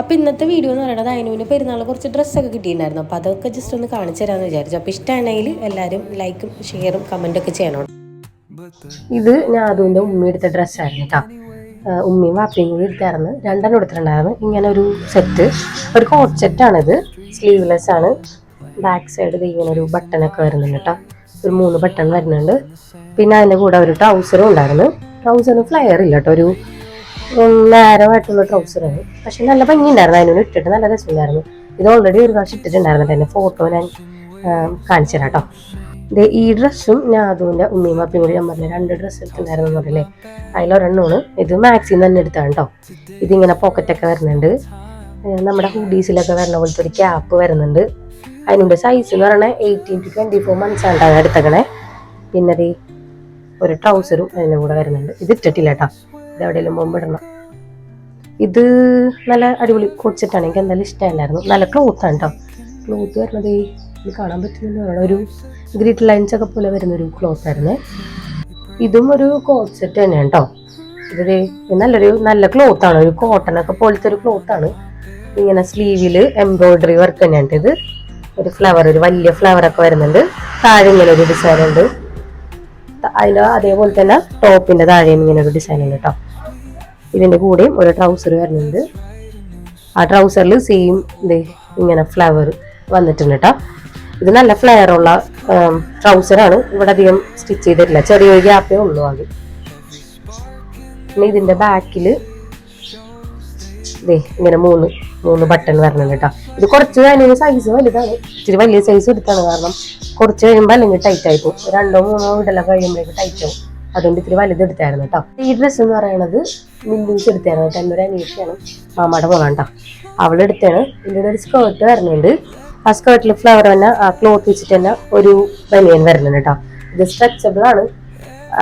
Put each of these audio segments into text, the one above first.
അപ്പോൾ ഇന്നത്തെ വീഡിയോ എന്ന് പറയുന്നത് അതിനുവിന് പെരുന്നാൾ കുറച്ച് ഡ്രസ്സൊക്കെ കിട്ടിയിട്ടുണ്ടായിരുന്നു. അപ്പോൾ അതൊക്കെ ജസ്റ്റ് ഒന്ന് കാണിച്ചു തരാമെന്ന് വിചാരിച്ചു. അപ്പോൾ ഇഷ്ടമാണെങ്കിൽ എല്ലാവരും ലൈക്കും ഷെയറും കമൻറ്റൊക്കെ ചെയ്യണം. ഇത് ഞാൻ അതുവിൻ്റെ ഉമ്മ എടുത്ത ഡ്രസ്സായിരുന്നു കേട്ടോ. ഉമ്മയും വാപ്പയും കൂടി എടുത്തായിരുന്നു. രണ്ടെണ്ണം എടുത്തിട്ടുണ്ടായിരുന്നു. ഇങ്ങനെ ഒരു സെറ്റ്, ഒരു കോട്ട് സെറ്റാണിത്. സ്ലീവ്ലെസ് ആണ്. ബാക്ക് സൈഡ് ഇങ്ങനെ ഒരു ബട്ടണൊക്കെ വരുന്നുണ്ട് കേട്ടോ. ഒരു 3 ബട്ടൺ വരുന്നുണ്ട്. പിന്നെ അതിൻ്റെ കൂടെ ഒരു ട്രൗസറും ഉണ്ടായിരുന്നു. ട്രൗസറിന് ഫ്ലെയർ ഇല്ല കേട്ടോ, ഒരു നേരമായിട്ടുള്ള ട്രൗസറാണ്. പക്ഷെ നല്ല ഭംഗിയുണ്ടായിരുന്നു. അതിനൊന്ന് ഇട്ടിട്ട് നല്ല രസമുണ്ടായിരുന്നു. ഇത് ഓൾറെഡി ഒരു പ്രാവശ്യം ഇട്ടിട്ടുണ്ടായിരുന്നു. എൻ്റെ ഫോട്ടോ ഞാൻ കാണിച്ചു തരാം കേട്ടോ. ഈ ഡ്രസ്സും ഞാൻ അതുകൊണ്ട് ഉമ്മയും വാപ്പയും കൂടി ഞാൻ പറഞ്ഞ 2 ഡ്രസ്സ് എടുത്തിട്ടുണ്ടായിരുന്നു എന്ന് പറഞ്ഞില്ലേ, അതിലൊരെണ്ണമാണ്. ഇത് മാക്സിൽ തന്നെ എടുത്താണ് കേട്ടോ. ഇതിങ്ങനെ പോക്കറ്റൊക്കെ വരുന്നുണ്ട്. നമ്മുടെ ഹുഡീസിലൊക്കെ വരുന്ന പോലത്തെ ഒരു ക്യാപ്പ് വരുന്നുണ്ട്. അതിൻ്റെ സൈസ് എന്ന് പറയുന്നത് 18 to 24 months ആണ് എടുത്തക്കണേ. പിന്നെ അത് ഒരു ട്രൗസറും അതിൻ്റെ കൂടെ വരുന്നുണ്ട്. ഇത് ഇട്ടിട്ടില്ല കേട്ടോ, ഇത് എവിടെയെങ്കിലും പോകുമ്പോൾ ഇടണം. ഇത് നല്ല അടിപൊളി കോട്ട് സെറ്റാണ്. എനിക്ക് എന്തായാലും ഇഷ്ടമായിരുന്നു. നല്ല ക്ലോത്താണ് കേട്ടോ. ക്ലോത്ത് വരുന്നത് ഇത് കാണാൻ പറ്റുന്ന ഒരു ഗ്രിഡ് ലൈൻസ് ഒക്കെ പോലെ വരുന്നൊരു ക്ലോത്ത് ആയിരുന്നേ. ഇതും ഒരു കോട്ട് സെറ്റ് തന്നെയാണ് കേട്ടോ. ഇത് നല്ല ക്ലോത്താണ്, ഒരു കോട്ടനൊക്കെ പോലത്തെ ഒരു ക്ലോത്താണ്. ഇങ്ങനെ സ്ലീവിൽ എംബ്രോയിഡറി വർക്ക് തന്നെയാണ്. ഇത് ഒരു ഫ്ലവർ, ഒരു വലിയ ഫ്ലവറൊക്കെ വരുന്നുണ്ട്. താഴെ ഇങ്ങനെ ഒരു ഡിസൈൻ ഉണ്ട്. അതിൽ അതേപോലെ തന്നെ ടോപ്പിൻ്റെ താഴെയും ഇങ്ങനെ ഒരു ഡിസൈൻ ഉണ്ട് കേട്ടോ. ഇതിൻ്റെ കൂടെയും ഒരു ട്രൗസർ വരുന്നുണ്ട്. ആ ട്രൗസറിൽ സെയിം ഇങ്ങനെ ഫ്ലവർ വന്നിട്ടുണ്ട് കേട്ടോ. ഇത് നല്ല ഫ്ലെയറുള്ള ട്രൗസറാണ്. ഇവിടെ അധികം സ്റ്റിച്ച് ചെയ്തിട്ടില്ല, ചെറിയൊരു ഗ്യാപ്പേ ഉള്ളൂ ആദ്യം. പിന്നെ ഇതിൻ്റെ ബാക്കിൽ ഇങ്ങനെ 3 ബട്ടൺ വരുന്നുണ്ട് കേട്ടോ. ഇത് കുറച്ച് കഴിഞ്ഞ സൈസ് വലുതാണ്, ഇച്ചിരി വലിയ സൈസ് എടുത്താണ്. കാരണം കുറച്ച് കഴിയുമ്പോൾ അല്ലെങ്കിൽ ടൈറ്റ് ആയി പോകും. 2-3 ഇടലൊക്കെ കഴിയുമ്പോഴേക്ക് ടൈറ്റ് ആവും. അതുകൊണ്ട് ഇത്തിരി വലുത് എടുത്തായിരുന്നു കേട്ടോ. ഈ ഡ്രസ്സ് എന്ന് പറയുന്നത് മിന്നൂസ് എടുത്തായിരുന്നു കേട്ടോ. എൻ്റെ ഒരു അനിയത്തിയാണ്, മാമാടെ പോകാൻ കേട്ടോ. അവളെടുത്താണ്. ഇതിൻ്റെ ഒരു സ്കേർട്ട് വരുന്നുണ്ട്. ആ സ്കേർട്ടിൽ ഫ്ലവർ തന്നെ ആ ക്ലോത്ത് വെച്ചിട്ട് തന്നെ ഒരു ബനിയൻ വരുന്നുണ്ട് കേട്ടോ. ഇത് സ്ട്രെച്ചബിൾ ആണ്.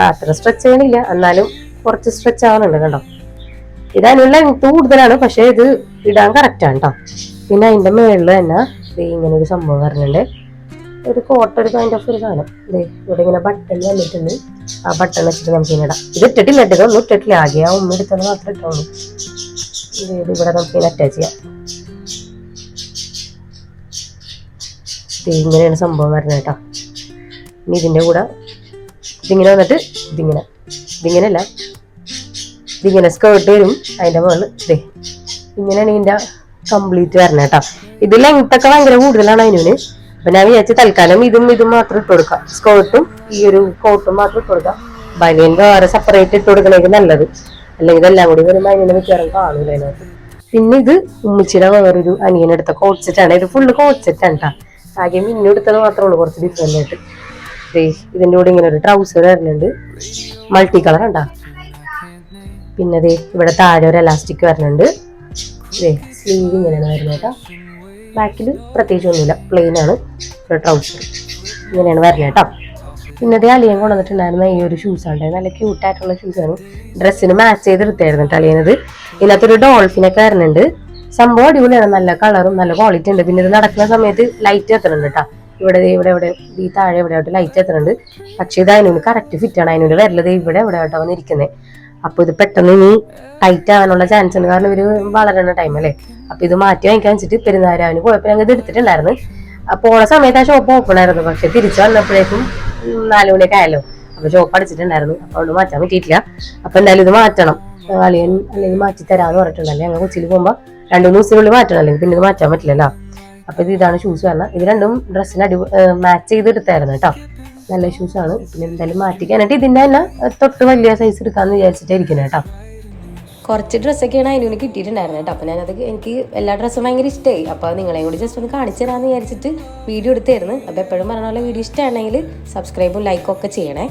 അത്ര സ്ട്രെച്ച് ചെയ്യണില്ല, എന്നാലും കുറച്ച് സ്ട്രെച്ച് ആവുന്നുണ്ട് കേട്ടോ. ഇത് അതിനുള്ള ലെങ്ത് കൂടുതലാണ്, പക്ഷേ ഇത് ഇടാൻ കറക്റ്റാണ് കേട്ടോ. പിന്നെ അതിൻ്റെ മുകളിൽ തന്നെ ഇങ്ങനെ ഒരു സംഭവം വരുന്നുണ്ട്. ഒരു കോട്ട, ഒരു കൈൻഡ് ഓഫ് ഒരു സാധനം. ഇവിടെ ഇങ്ങനെ ബട്ടൺ വന്നിട്ടുണ്ട്. ആ ബട്ടൺ വെച്ചിട്ട് നമുക്ക് ഇങ്ങനെ ഇടാം. ഇത് ഇട്ടിട്ടില്ല, ഇതൊന്നും ഇട്ടിട്ടില്ല. ആകെ ആ ഉമ്മ എടുത്തത് മാത്രമേ ഇട്ടുള്ളൂ. ഇത് ഇവിടെ നമുക്ക് ഇങ്ങനെ അറ്റാച്ച് ചെയ്യാം. ഇങ്ങനെയാണ് സംഭവം വരുന്നത് കേട്ടോ. ഇനി ഇതിൻ്റെ കൂടെ ഇതിങ്ങനെ വന്നിട്ട് ഇതിങ്ങനെയല്ല, ഇതിങ്ങനെ സ്കേർട്ട് വരും. അതിൻ്റെ മുകളിൽ ഇങ്ങനെയാണ് ഇതിൻ്റെ കംപ്ലീറ്റ് വരണേ കേട്ടോ. ഇത് ലെങ്ത് ഒക്കെ ഭയങ്കര കൂടുതലാണ് അതിന്. അപ്പൊ ഞാൻ വിചാരിച്ച് തൽക്കാലം ഇതും മാത്രം ഇട്ട് കൊടുക്കാം. സ്കേർട്ടും ഈ ഒരു കോട്ടും മാത്രം ഇട്ട് കൊടുക്കാം. ബനിയൻ വേറെ സെപ്പറേറ്റ് ഇട്ട് കൊടുക്കണേക്ക് നല്ലത്. അല്ലെങ്കിൽ ഇതെല്ലാം കൂടി വരുമ്പോൾ അതിനെ മിക്കവാറും കാണൂല അതിനകത്ത്. പിന്നെ ഇത് ഉമ്മിച്ചിയുടെ വേറൊരു അനിയനെടുത്ത കോട്ട് സെറ്റാണ്. ഇത് ഫുള്ള് കോട്ട് സെറ്റാണ് കേട്ടോ. ആകെ മിന്നെടുത്തത് മാത്രമേ ഉള്ളൂ കുറച്ച് ഡിഫറെന്റ് ആയിട്ട്. ഇതിൻ്റെ കൂടെ ഇങ്ങനെ ഒരു ട്രൗസർ വരുന്നുണ്ട്, മൾട്ടി കളർ ഉണ്ടാ. പിന്നെ ഇവിടെ താഴെ ഒരു എലാസ്റ്റിക് വരുന്നുണ്ട്. സ്ലീവ് ഇങ്ങനെയാണ് വരുന്നത് കേട്ടോ. ബാക്കിൽ പ്രത്യേകിച്ച് ഒന്നുമില്ല, പ്ലെയിൻ ആണ്. ഒരു ട്രൗസർ ഇങ്ങനെയാണ് വരുന്നത് കേട്ടോ. പിന്നെ അളിയൻ കൊണ്ടുവന്നിട്ടുണ്ടായിരുന്ന ഈ ഒരു ഷൂസാണ്. നല്ല ക്യൂട്ടായിട്ടുള്ള ഷൂസാണ്. ഡ്രസ്സിന് മാച്ച് ചെയ്ത് എടുത്തായിരുന്നു കേട്ടോ അളിയനത്. ഇതിനകത്തൊരു ഡോൾഫിനൊക്കെ വരുന്നുണ്ട്. സംഭവം അടിപൊളിയാണ്, നല്ല കളറും നല്ല ക്വാളിറ്റി ഉണ്ട്. പിന്നെ ഇത് നടക്കുന്ന സമയത്ത് ലൈറ്റ് എത്തുന്നുണ്ട് കേട്ടോ. ഇവിടെ ഈ താഴെ എവിടെയായിട്ട് ലൈറ്റ് എത്തുന്നുണ്ട്. പക്ഷെ ഇത് അതിനോട് കറക്റ്റ് ഫിറ്റാണ്. അതിനോട് വരലത് ഇവിടെ ആയിട്ടോ വന്നിരിക്കുന്നത്. അപ്പൊ ഇത് പെട്ടെന്ന് ഇനി ടൈറ്റ് ആവാനുള്ള ചാൻസ് ഉണ്ട്. കാരണം ഇവര് വളരുന്ന ടൈം അല്ലേ. അപ്പൊ ഇത് മാറ്റി വാങ്ങിക്കാൻ വെച്ചിട്ട് പെരുന്നാരാവിന് പോയപ്പോൾ ഞങ്ങൾ ഇത് എടുത്തിട്ടുണ്ടായിരുന്നു. പോണ സമയത്ത് ആ ഷോപ്പ് ഓപ്പൺ ആയിരുന്നു. പക്ഷെ തിരിച്ചു വന്നപ്പോഴേക്കും 4 മണിയൊക്കെ ആയല്ലോ. അപ്പൊ ഷോപ്പ് അടിച്ചിട്ടുണ്ടായിരുന്നു. അപ്പൊ അതുകൊണ്ട് മാറ്റാൻ പറ്റിയിട്ടില്ല. അപ്പൊ എന്തായാലും ഇത് മാറ്റണം. അളിയൻ അല്ലെങ്കിൽ മാറ്റി തരാന്ന് പറഞ്ഞിട്ടുണ്ടല്ലേ. ഞങ്ങൾ കൊച്ചിയിൽ പോകുമ്പോൾ 2-3 ദിവസത്തിനുള്ളിൽ മാറ്റണം, അല്ലെങ്കിൽ പിന്നെ ഇത് മാറ്റാൻ പറ്റില്ലല്ലോ. അപ്പൊ ഇതാണ് ഷൂസ് പറഞ്ഞാൽ. ഇത് രണ്ടും ഡ്രസ്സിന് മാച്ച് ചെയ്ത് എടുത്തായിരുന്നു കേട്ടോ. നല്ല ഷൂസാണ്. പിന്നെ എന്തായാലും മാറ്റിക്കാനായിട്ട് ഇതിൻ്റെ തന്നെ തൊട്ട് വലിയ സൈസ് എടുക്കാമെന്ന് വിചാരിച്ചിട്ടേ ഇരിക്കുന്നത് കേട്ടോ. കുറച്ച് ഡ്രസ്സൊക്കെയാണ് അതിന് കിട്ടിയിട്ടുണ്ടായിരുന്നു കേട്ടോ. അപ്പോൾ എനിക്ക് എല്ലാ ഡ്രസ്സും ഭയങ്കര ഇഷ്ടമായി. അപ്പോൾ നിങ്ങളെയും കൂടി ജസ്റ്റ് ഒന്ന് കാണിച്ചു തരാമെന്ന് വിചാരിച്ചിട്ട് വീഡിയോ എടുത്തായിരുന്നു. അപ്പോൾ എപ്പോഴും പറഞ്ഞ പോലെ വീഡിയോ ഇഷ്ടമാണെങ്കിൽ സബ്സ്ക്രൈബും ലൈക്കും ഒക്കെ ചെയ്യണേ.